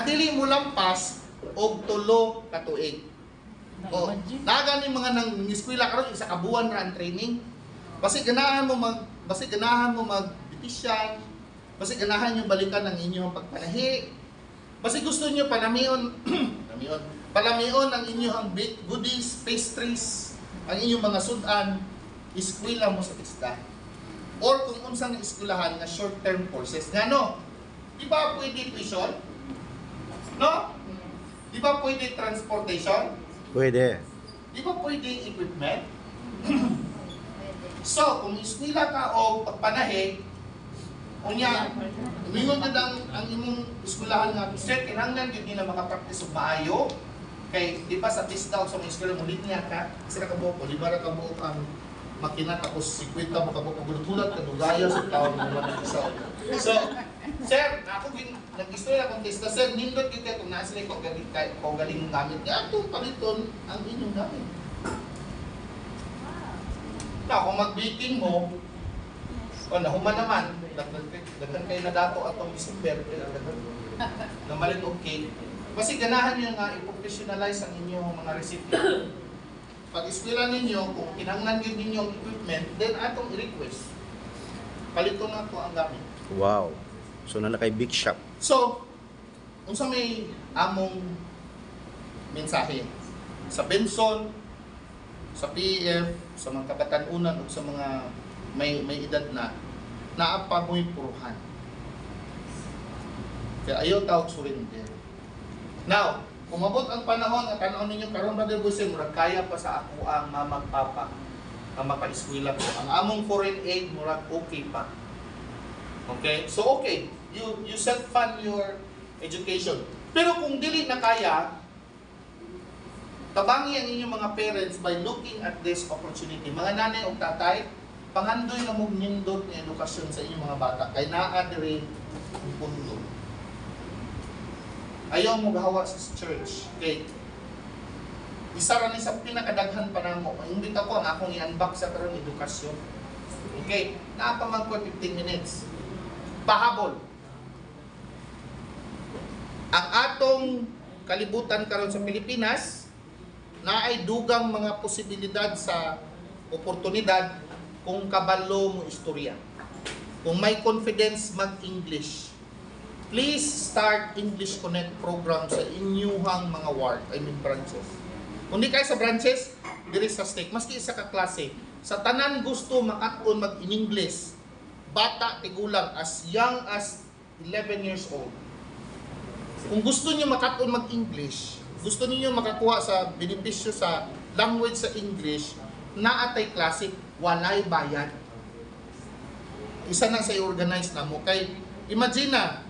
dili mo lampas og 3 ka tuig. O, nagani mga nang eskwela karon isa ka buwan ra ang training. Basi ganahan mo mag-petition, basi ganahan niyo balikan ang inyong pagpanahi. Basi gusto niyo palamion palamion ang inyong baked goodies, pastries, ang inyong mga sudan, eskwela mo sa isda. Or kung unsang eskwelahan nga short-term courses. Ngano? Di ba pwede tuition? No? Di ba pwede transportation? Pwede. Di ba pwede equipment? So, kung eskwela ka o pagpanahe, unya, umingon ka ang imong eskwelahan nga, sir, kinahanglan yun na makapraktis og maayo. Kay, di ba sa test daw sa mga eskwela mo, linya ka, sila ka buo, libara ka buo ang makina, tapos 50 mo ka buo, gulat-gulat ka, dugaya sa taon mo naman isa. So, sir, ako nag-istorya akong test na, sir, nindot kita kung nasa sila kung galing gamit. Kaya itong paliton ang inyong gamit. Na, kung mag-baking mo, o nahuman naman, daghan kayo na dato atong December, na malit okay. Kasi ganahan nyo nga i-professionalize ang inyong mga recipe. Pag eskwela ninyo, kung kinanglan yun ninyong equipment, then atong i-request. Palito na to ang gamit. Wow. So na kay big shop. So, kung sa may among mensahe, sa Benson, sa PEF, sa mga kabatanunan o sa mga may edad na, naapamoy puruhan. Kaya ayaw tawag surrender. Now, kung mabot ang panahon, ang panahon ninyo karon Brother Boysen, murag kaya pa sa ako ang mamagpapa, ang mapa-eskwela ko. Ang among foreign aid, murag okay pa. Okay? So okay, you self-fund your education. Pero kung dili na kaya, tabangi ang inyong mga parents by looking at this opportunity. Mga nanay o tatay, pangandoy na mong nindot ng edukasyon sa inyong mga bata. Kay naa diri ang pundo. Ayaw mo gahawa sa church. Okay. Isa ra ni sa pinakadaghan pa namo. Imbita ko ang akong i-unbox sa karon edukasyon. Okay. Naa pa man ko 15 minutes. Pahabol. Ang atong kalibutan karon sa Pilipinas, naay dugang mga posibilidad sa oportunidad kung kabalo mo istorya. Kung may confidence mag-English. Please start English Connect program sa inyuhang mga ward, branches. Kung di kayo sa branches, diri sa stake, maski isa ka klase. Sa tanan gusto makatun mag-in-English, bata tigulang as young as 11 years old. Kung gusto niyo makatun mag-English, gusto niyo makakuha sa benepisyo sa language sa English, naatay klase, walay bayad. Isa na sa i-organize na mo. Kay, imagine na,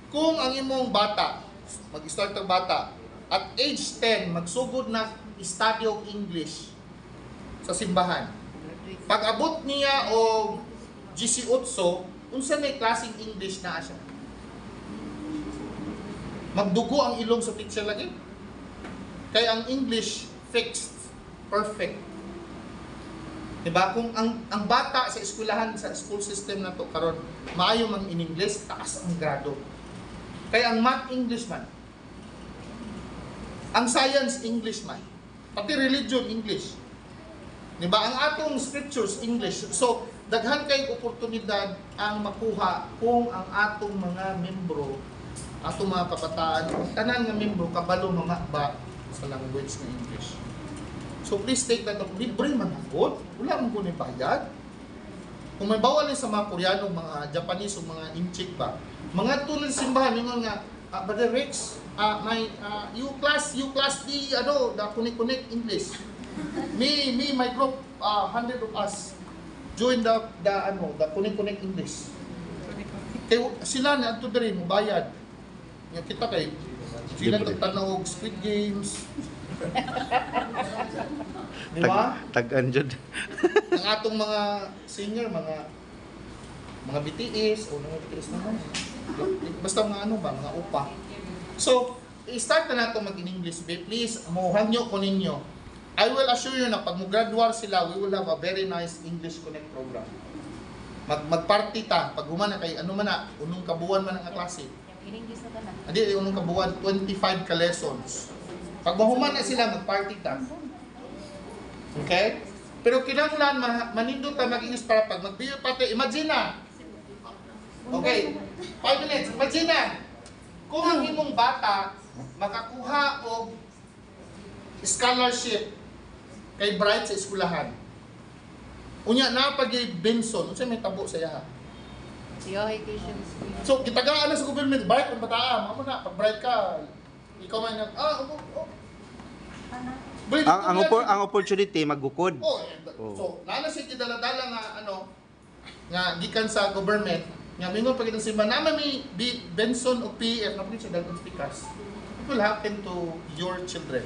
kung ang imong bata, mag-start ang bata, at age 10, magsugod na study of English sa simbahan. Pag abot niya o 18, unsa may klaseng English na siya? Magdugo ang ilong sa teacher lagi. Kaya ang English, fixed, perfect. Diba? Kung ang bata sa eskwelahan, sa school system na to karon maayo mang in English, taas ang grado. Kaya ang math, English man. Ang science, English man. Pati religion, English. Diba? Ang atong scriptures, English. So, daghan kay oportunidad ang makuha kung ang atong mga membro, atong mga kabataan, tanan nga membro, kabalo mamakba sa language na English. So, please take that up. Libre man ako. Wala mong kunin bayad. Kung may bawal sa mga Koreano, mga Japanese, o mga Inchik ba, mga tulad simbahan, yung nga, Brother Rex, you class D, the connect English. My group, 100 of us, join the connect English. Kaya sila na ito rin, bayad. Kita kay, sila nagtanaw Squid Games. Di ba? Tag-anjod. Ang atong mga singer, mga BTS o mga BTS naman. Basta mga mga upa. So, i-start na nato mag-in-English. Please, muhan nyo ko ninyo. I will assure you na pag mo-graduate sila, we will have a very nice English Connect program. Mag-party ta, pag humana kay unong kabuan man ang klase. Adi, yung kabuuan, 25 ka lessons. Pag mahuman na sila, mag-party ta. Okay? Pero kinahanglan manindot ta mag-ingis para pag magbiyo pati. Imagine na. Okay. 5 minutes. Imagine na. Kung ang imong bata makakuha og scholarship kay Bright sa eskwelahan. Unya na pag Benson, unsa may tabo sa iya? So, gitagaan na sa government, Bright ang bataa, mamo na pag Bright ka, ikaw man nag Ang opportunity magukod. So, nana siya gidala-dala nga nga gikan sa government, nga mingon pag itong simba naman may Benson o PF na pwede siya dagang speakers. It will happen to your children.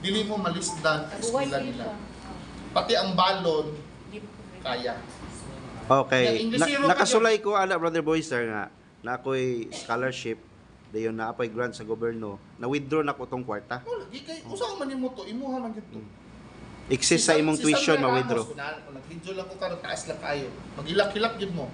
Dili mo malisdan ang eskwela nila. Pati ang balon, kaya. Okay. English zero ka Nakasulay ko ana brother boy sir nga na ako'y scholarship dayon na apoy grant sa gobyerno. Na-withdraw na ko tong kwarta. Oh, lagi kay usa man nimo to, imuha man gyud to. Excess sa imong tuition Sandra ma-withdraw. Ramos, kung nag-video lang ko karon taas lang kayo. Magilak-hilak gyud mo.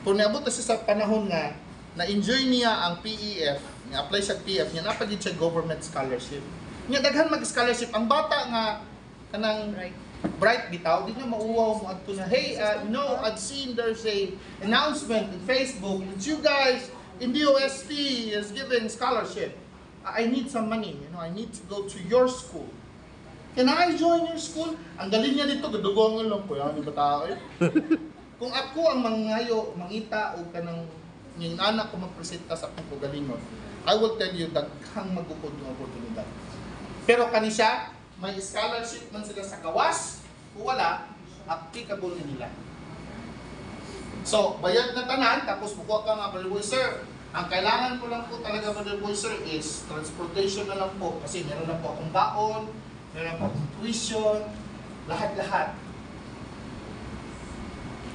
Kung niabot na siya sa panahon nga na-enjoy niya ang PEF, ni-apply sa PEF, niya napagid siya government scholarship. Niya daghan mag-scholarship ang bata nga kanang Bright bitaw, di niya mauwaw mo adto na, hey, I've seen there's a announcement in Facebook that you guys in DOST is giving scholarship. I need some money, I need to go to your school. Can I join your school? Ang galing niya dito, gadugongan lang ko, yan, bata eh. Kung ako ang mangayo, mangita o kanang yung anak ko magpresenta sa akong kagalingon, I will tell you, daghang magukod ng oportunidad. Pero kanisya, may scholarship man sila sa gawas, kung wala, applicable nila. So, bayad na tanan, tapos bukuha ka nga, Brother Boy, sir, ang kailangan ko lang po talaga, Brother Boy, sir, is transportation na lang po. Kasi meron na po akong baon, meron po akong tuition, lahat-lahat.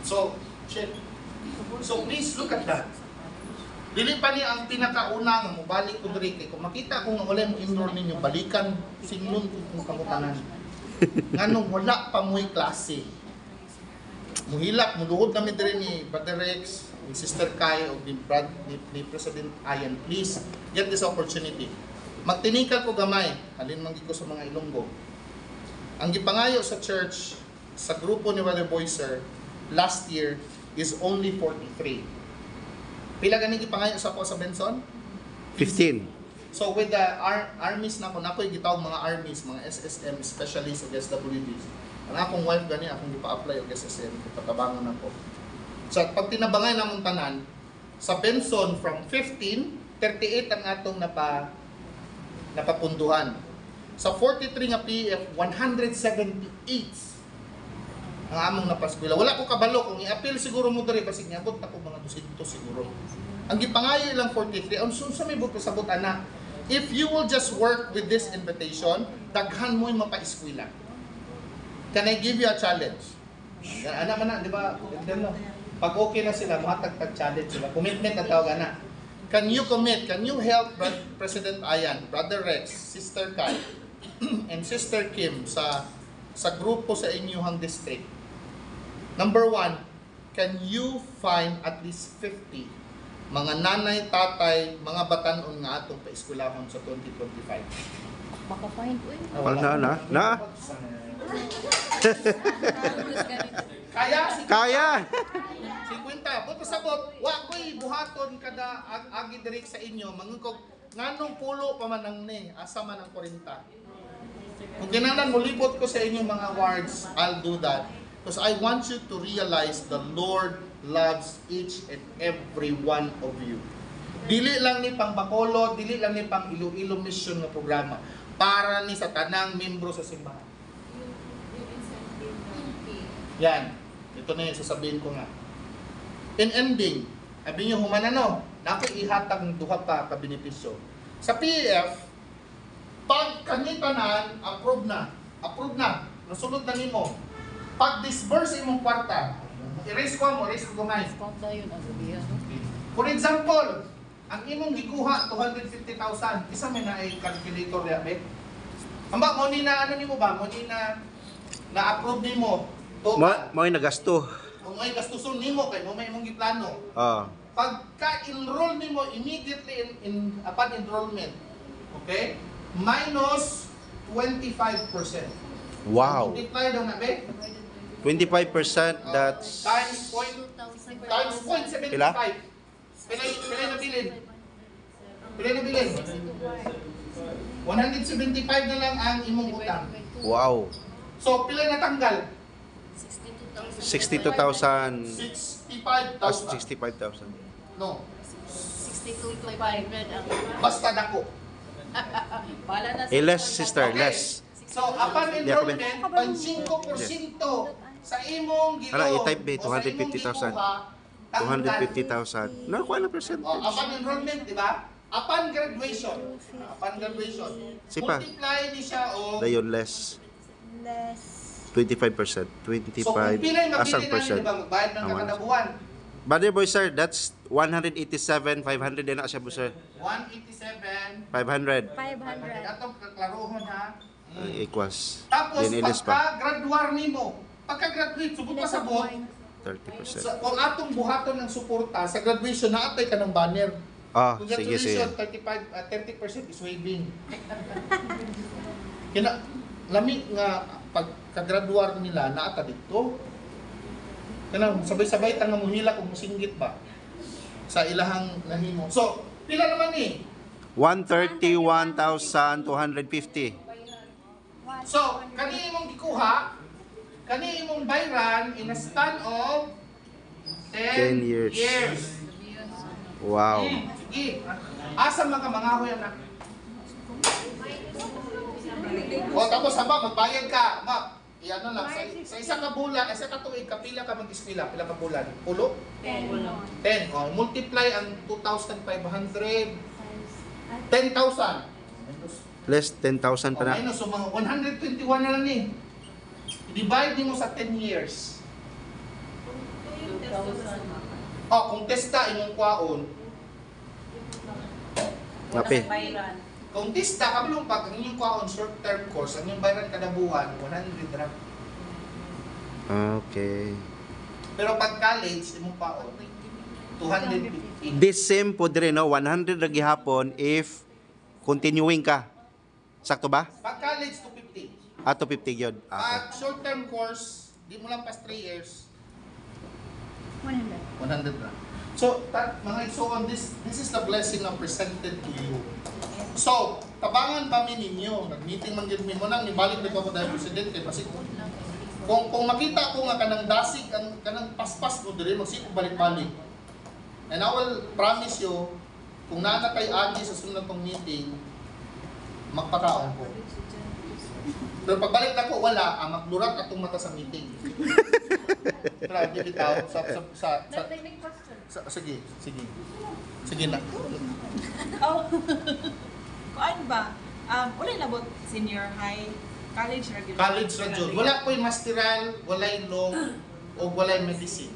So, shit. So, please look at that. Dili pa niya ang pinakauna nga mo balik ko diri kay kung makita ko nga wala mo enroll ninyo balikan singlon kung kamutanan. Nganong wala pa mo'y klase. Muhilak muluhod namin diri ni Brother Rex, ni Sister Kai o ni President Ayan. Please get this opportunity. Magtinikal ko gamay, halin man gid ko sa mga Ilonggo. Ang gipangayo sa church sa grupo ni Brother Boyser last year is only 43. Pila gani gipangayo sa po sa Benson? 15. So with the armies na ko nakoy gitawag mga armies, mga SSM specialists o SWDs. Ang akong wife gani akong gipa-apply og SSM patabangon nako. So pag tinabangay namong tanan sa Benson from 15, 38 ang atong napapunduhan. Sa 43 nga PF 178 ang among napaskwela. Wala ko kabalo kung i-appeal siguro mo diri basig niabot ako mga 200 siguro. Ang gipangayo lang 43. Ang sunsa may buto sabot ana. If you will just work with this invitation, daghan mo yung mapa-eskwela. Can I give you a challenge? Ana man na, di ba? Pag okay na sila, mahatag challenge sila. Commitment ang tawag ana. Can you commit? Can you help President Ayan, Brother Rex, Sister Kai, and Sister Kim sa grupo sa inyong district? Number 1, can you find at least 50 mga nanay, tatay, mga batanon nga atong paeskwelahon sa 2025? Maka-find ko eh. Na? Kaya! 50. Buto sabot, wa ko'y buhaton kada agi direk sa inyo, mangukog, nganong pulo pa man ang ni, asa man ang 40. Kung kinahanglan mo libot ko sa inyong mga awards, I'll do that. Because I want you to realize the Lord loves each and every one of you. Dili lang ni pang Bacolod, dili lang ni pang Iloilo Mission nga programa. Para ni sa tanang membro sa simbahan. Yan. Ito na yung sasabihin ko nga. In ending, sabi nyo humanano, na ako'y ihatag ng duha pa ka-benepisyo. Sa PEF, pag kanitanan, approve na. Nasunod na nimo. Pag disburse imong kwarta, erase ko gamay. Konta yun ang gabihan. For example, ang imong gikuha 250,000, isa may na ay calculator ya, be. Amba mo ni na ano nimo ba? Mo ni na-approve nimo total. Mo nagasto. Kung may gastuson nimo kay mo may imong giplano. pagka-enroll nimo immediately upon enrollment, okay? Minus 25%. Wow. Multiply daw na, be? 25%, that's Times point, times 0.75. Pila? Pila na bilin? Pila na bilin? 175 na lang ang imong utang. wow. So, pila na tanggal? 62,000. 65,000. 65,000. No, 62,500 ang basta dako. Bala na Less, sister, Okay. less. So, upon Hindi ako enrollment, pang 5% sa imong gilo. Hala, i-type ba, o sa imong 250,000. gikuha, tanggal. 250,000. Nakuha na percentage. Upon enrollment, di ba? Upon graduation. Upon graduation. Sipa. Multiply ni siya o... Dayon less. Less. 25%. So, kung 25 pila'y asang mabili na, percent. di ba? Magbayad ng Awan. kakada buwan. Brother boy sir, that's 187,500 din na siya po sir. 187. 500. 500. Atong kaklarohon ha. Equals. Tapos, Din ilis pa. pagka-graduar nimo, pagka-graduate, subot pa sa buot, 30%. kung atong buhaton ng suporta sa graduation, naatay ka ng banner. Ah, sige, sige. Congratulations, 30% is waiving. Lami nga pagka-graduar nila, naata dito. Kanang sabay-sabay tang muhila kung musinggit ba sa ilahang nahimo. So, pila naman ni? 131,250. So, kani imong gikuha, kani imong bayran in a span of 10 10 years. years. Wow. Sige. Asa mga mangahoy anak? O tapos haba, magbayad ka. Ma, ano lang, sa isa ka bulan, isa ka tuig, kapila ka mag-eskwela, pila ka bulan? Pulo? 10. O, multiply ang 2,500. 10,000. Less 10,000 pa O, na. minus, so mga 121 na lang ni. I-divide mo sa 10 years. 2,000. O, kung testa imong kwaon, Napi. kung testa, kabilong pag ang inyong kwaon short-term course, ang inyong bayaran kada buwan, 100 ra. Okay. Pero pag college, imong kwaon, 250. This same po dire no, 100 ra gihapon if continuing ka. Sakto ba? Pag college, 250. Ato 50 gyud. Okay. Pag short-term course, di mo lang pas 3 years, 100. 100 ra. So, mga igsoon, this is the blessing na presented to you. So, tabangan pa mi ninyo. Nag-meeting man gyud mi mo nang nibalik na ko dahil presidente kasi kung makita ko nga kanang dasig kanang paspas mo diri magsiko balik-balik. And I will promise you kung naa kay agi sa sunod tong meeting magpakaon ko. Pero pagbalik na ko wala, maglurat atong mata sa meeting. Grabe bitaw sige. Sige na. Oh. Kuan ba? Ulay labot senior high, college regular. College ra jud. Wala ko'y masteral, walay law, o walay medicine.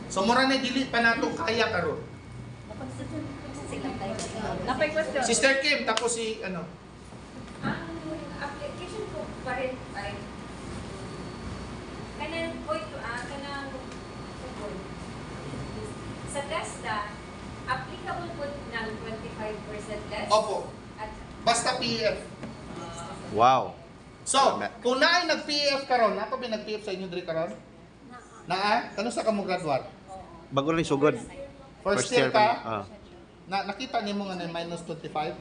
So mura na dili pa nato kaya karon. Napay question. Sister Kim tapos si ano. Ang application ko pa rin ay kanang point to kanang sa TESDA applicable po ng 25% less. Opo. At Basta PF. Wow. So, kung naay nag-PF karon, nato ba nag-PF sa inyo diri karon? Naa, kano sa kamo graduate? Bago lang sugod. First year ka? Ah. Nakita nimo nga na minus 25?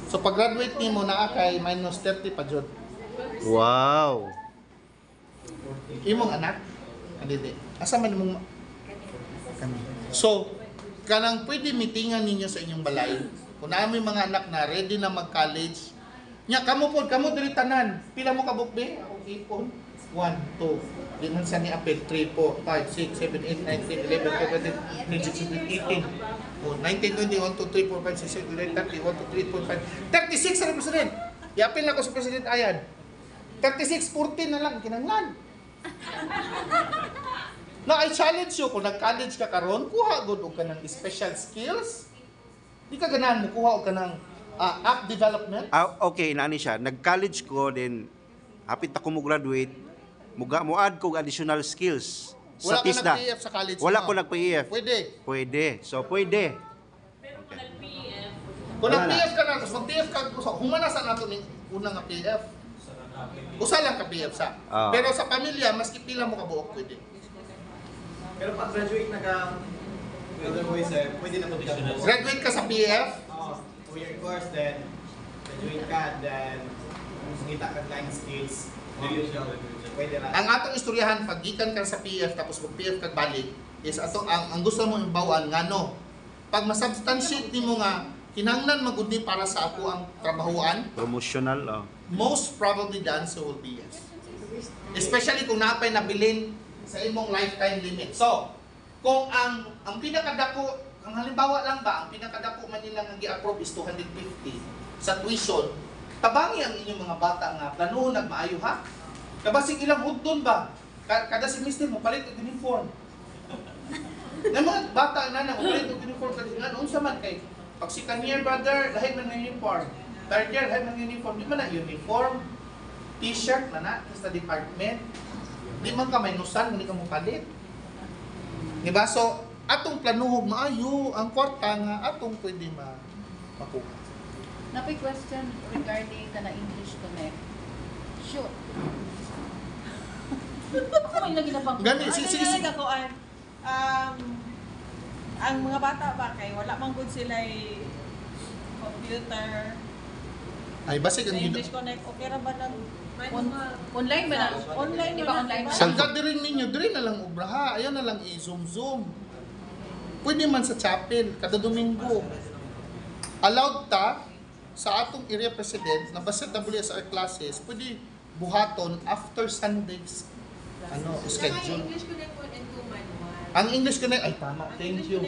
So pag graduate nimo naa kay minus 30 pa jud. Wow. Imong anak? Hindi. Asa man imong kami. So, kanang pwede meetingan ninyo sa inyong balay. Kung naami mga anak na ready na mag-college, nya kamo diri tanan. Pila mo ka bukbe? Ako ipon. 1, 2, Dinan sa ni apel 3, 4, 5, 6, 7, 8, 9, 10, 11, 12, 13, 14, 15. Oh, 19, 20, 1, 2, 3, 4, 5, 6, 7, 8, 30, 1, 2, 3, 4, 5. 36 sa President. I-apel na ko sa President Ayan. 36, 14 na lang. Kinanglan. No, I challenge you, kung nag-college ka karon, kuha good og kanang special skills. Di ka ganahan mo kuha og kanang app development. Okay, nani siya. Nag-college ko, then hapit ako mo graduate, muad ko og additional skills. Wala Sa ka TISDA. nag-PF sa college Wala mo. ko nag-PF. Pwede. Pwede. So, pwede. Kung Wala na. nag-PF ka na, tapos mag-PF ka, humanasan nato ng unang nga PF. Usa lang ka PF sa. Oo. Pero sa pamilya, maski pila mo ka buok, pwede. Pero pag graduate na ka, other boys, pwede na mag-graduate. Graduate ka sa PF, 2-year course, then graduate ka, then kita ka line skills, pwede na. ang atong istoryahan, pag gikan ka sa PF, tapos mag-PF ka balik, is ato, ang gusto mo imbawaan, nga no, pag masubstantiate nimo nga, kinahanglan magudi para sa ako ang trabahuan, Promotional, oh. most probably the answer will be yes. Especially kung napay nabilin sa imong lifetime limit. So, kung ang pinakadako, ang halimbawa lang ba, ang pinakadako man nila nga gi-approve is 250 sa tuition, tabangi ang inyong mga bata nga planuhon nagmaayo ha. Kabasig ilang hudton ba? Kada semester mo palit og uniform. Na mga bata na mo palit og uniform kada nga unsa man kay pag second year brother, lahi man ng uniform. Third year, lahi man ng uniform. Di man na uniform, t-shirt na sa department. Di man ka may nusan, hindi ka mo palit. Diba? So, atong planuhog maayo ang kwarta nga atong pwede makuha. Napay question regarding kana English Connect. Sure. Ako may lagi na bang Gani, si ako, ang mga bata ba kay wala man gud sila computer, Ay, basig sa ang English Connect, okay ra ba lang? online ba na? Online Di yun ba na, online? diba? Ang gathering ninyo, dire na lang obraha. Ayaw na lang i-zoom-zoom. Pwede man sa chapel, kada Domingo. Allowed ta sa atong area president na basta WSR classes, pwede buhaton after Sundays schedule. English Connect 1 and 2 manual. Ang English Connect, ay tama, thank you.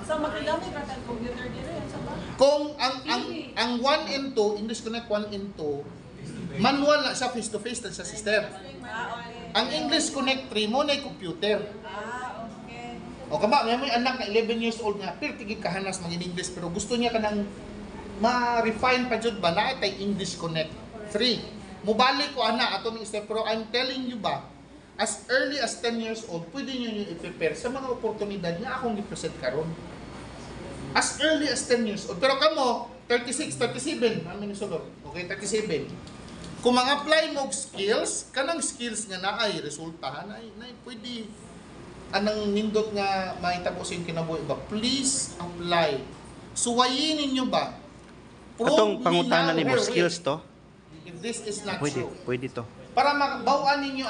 So makigamit ra kang computer dire sa ba? Kung ang 1 and 2, English Connect 1 and 2, manual na siya face to face sa system. Okay. Ang English Connect 3 mo na computer. Okay. O kama, may anak na 11 years old nga, pero tigid kahanas mag English pero gusto niya kanang ma-refine pa jud ba na tay English Connect 3. Mubalik ko ana ato ning step pero I'm telling you ba, as early as 10 years old, pwede niyo i-prepare sa mga oportunidad nga akong gi-present karon. As early as 10 years old. Pero kamo, 36, 37, namin isulod. Okay, 37. Kung mag-apply mo skills, kanang skills nga naay resulta, na pwede anang nindot nga mahitabo sa inyong kinabuhi ba? Please apply. Suwayin ninyo ba? Atong pangutana me ni mo now, skills to. if this is not Pwede, true. pwede to. Para mabawaan ninyo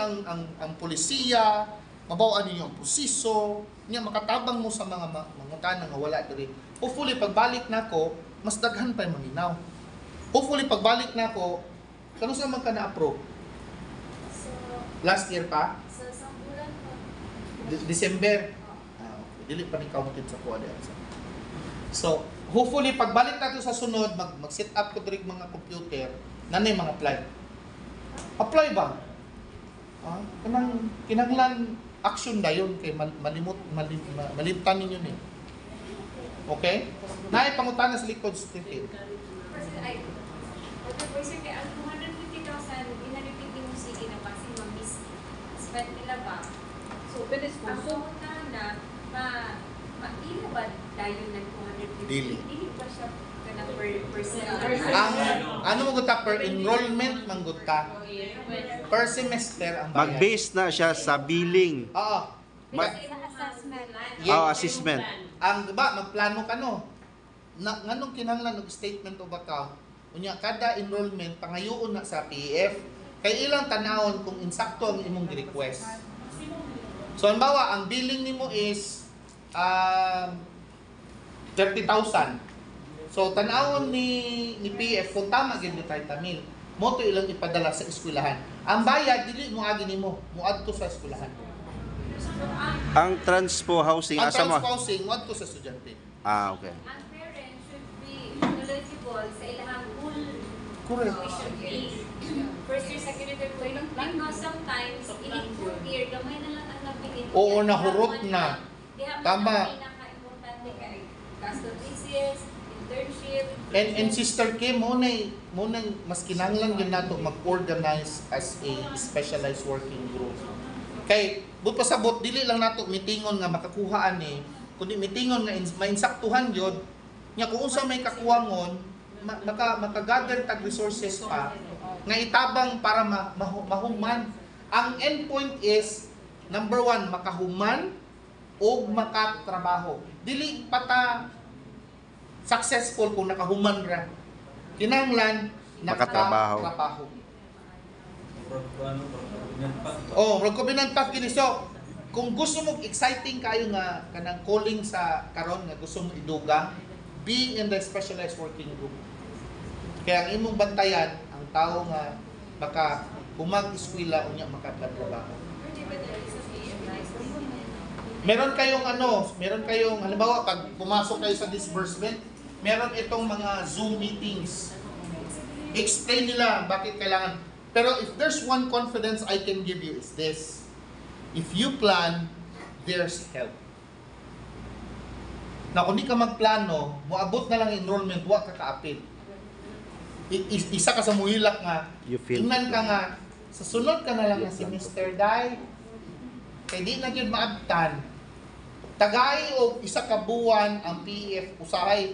ang polisiya, mabawaan ninyo ang pusiso, niya makatabang mo sa mga mangutana nga wala diri. Hopefully pagbalik nako, mas daghan pa yung maminaw. Hopefully pagbalik nako, kano sa man ka na-approve? So, Last year pa? sa isang bulan po. December. Okay. Dili pa ni counted sa kuha diyan. So, hopefully pagbalik nato sa sunod, mag-set up ko diri mga computer, nanay mga apply. Apply ba? Kinahanglan action dayon kay malimtan ninyo ni. Okay? Naay pangutana sa likod Steve. Kasi ay, other boys, kaya ang 250,000, inalipid din mo sige na kasi ma-miss spend nila ba? So, ang pangutana, ila ba dayon ng 250? Dili. Dili ba siya kana per se? Ang ano mo gutta per enrollment man gutta. Per semester ang bayad. Mag-base na siya sa billing. Oo. Kasi assessment. Yeah. Oh, assessment. Ang diba magplano ka no. Nganong kinahanglan og statement of account. Unya kada enrollment pangayoon na sa PF kay ilang tanawon kung insakto ang imong request. So halimbawa ang billing nimo is 30,000. So tanawon ni PF kung tama gyud ni 30,000. Mo to ilang ipadala sa eskwelahan. Ang bayad dili mo agi nimo, muadto sa eskwelahan. Ang transpo housing, Ang asa mo? transposing muadto sa estudyante. Ah, okay. Ang parents should be knowledgeable sa ilang full Correct. tuition fee. First year, second year, third year. Because sometimes, in fourth year, gamay na lang ang nabigay. Oo, nahurot na. Tama. Pinaka-importante kay custom thesis, internship. And Sister Kim, mo na mas kinahanglan gyud nato mag-organize as a specialized working group. Kay but pasabot dili lang nato mitingon nga makakuhaan ni, kundi mitingon nga mainsaktuhan yun nya kung unsa may kakuwangon maka-gather tag resources pa nga itabang para mahuman. Ang endpoint is number 1 makahuman o makatrabaho. Dili pata successful kung nakahuman ra. Kinahanglan nakatrabaho. Oh, recombinant path kini. So, kung gusto mo exciting kayo nga kanang calling sa karon nga gusto mo idugang, be in the specialized working group. Kaya ang imong bantayan ang tao nga baka humag-eskwela unya makatrabaho. Meron kayong halimbawa pag pumasok kayo sa disbursement, meron itong mga Zoom meetings. Explain nila bakit kailangan. Pero if there's one confidence I can give you is this. If you plan, there's help. Na kung di ka magplano, moabot na lang enrollment, wa ka kaapil. Isa ka sa muhilak nga, You feel tingnan ka nga, sa sunod ka na lang nga si Mr. Dai, kaya di na yun maabtan. Tagay o isa ka buwan ang PEF, usahay,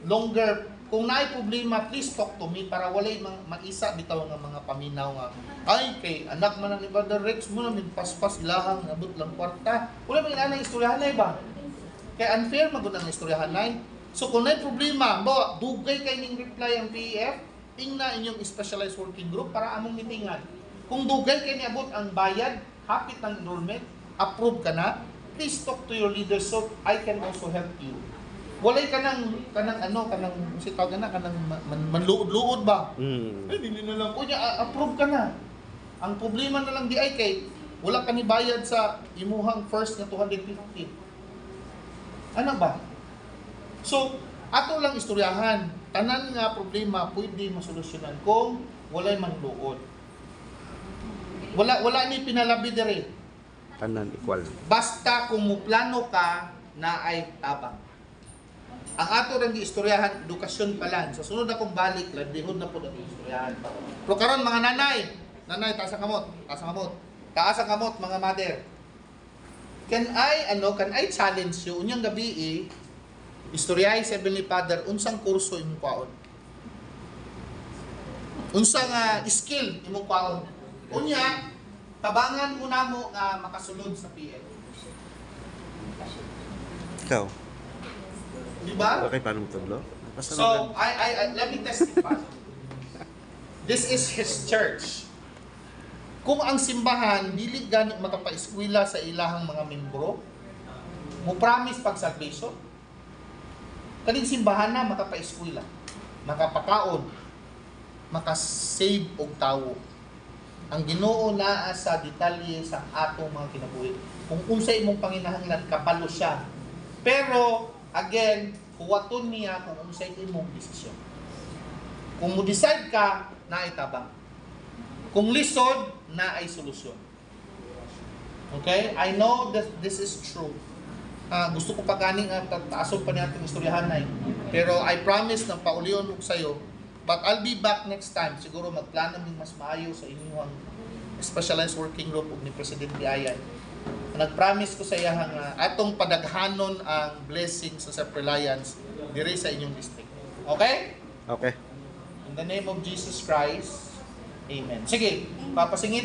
longer. Kung naay problema, please talk to me para walay mag-isa bitaw nga mga paminaw nga. Ay, kay anak man ni Brother Rex mo na paspas ilahang abot lang kwarta. Wala man inanang istoryahanay ba? Kaya unfair magud ang istoryahanay. So kung naay problema, bawa dugay kay ning reply ang PEF, ingna inyong specialized working group para among mitingan. Kung dugay kay niabot ang bayad, hapit ng enrollment, approve ka na, please talk to your leaders so I can also help you. Walay kanang si tawag na kanang manluod-luod ba? Eh dili na lang kunya approve ka na. Ang problema na lang di ay kay wala ka ni bayad sa imuhang first na 250. Ano ba? So, ato lang istoryahan. Tanan nga problema pwede masolusyonan kung walay manluod. Wala ni pinalabi dire. Tanan equal. Basta kung muplano ka na ay tabang. Ang ato rin giistoryahan, edukasyon pa lang. Sa sunod akong balik, landihod na po na istoryahan. Pero karon mga nanay, taas ang kamot, mga mother. Can I challenge you, unyang gabi istoryahay sa Heavenly Father, unsang kurso imong kwaon? Unsang skill imong kwaon? Unya, tabangan mo na mo nga makasulod sa PL. Ikaw. Diba? Okay, paano mo tudlo? So, let me testify. This is His church. Kung ang simbahan, dili gani makapaeskwela sa ilahang mga membro, mo promise pag salvation, kaning simbahan na makapaeskwela, makapakaon, makasave og tawo. Ang Ginoo naa sa detalye sa atong mga kinabuhi. Kung unsay imong panginahanglan, kapalo siya. Pero, again, huwaton niya kung unsay imong desisyon. Kung mo decide ka, na ay tabang. Kung lisod, na ay solusyon. Okay? I know that this is true. Gusto ko pa ganing taason pa niya itong istoryahanay. Pero I promise na paulion ko sa'yo. But I'll be back next time. Siguro magplano min mas maayo sa inyong specialized working group ug ni President Biayan. Nag-promise ko sa iya nga atong padaghanon ang blessing sa self-reliance diri sa inyong district. Okay? Okay. In the name of Jesus Christ, amen. Sige, papasingit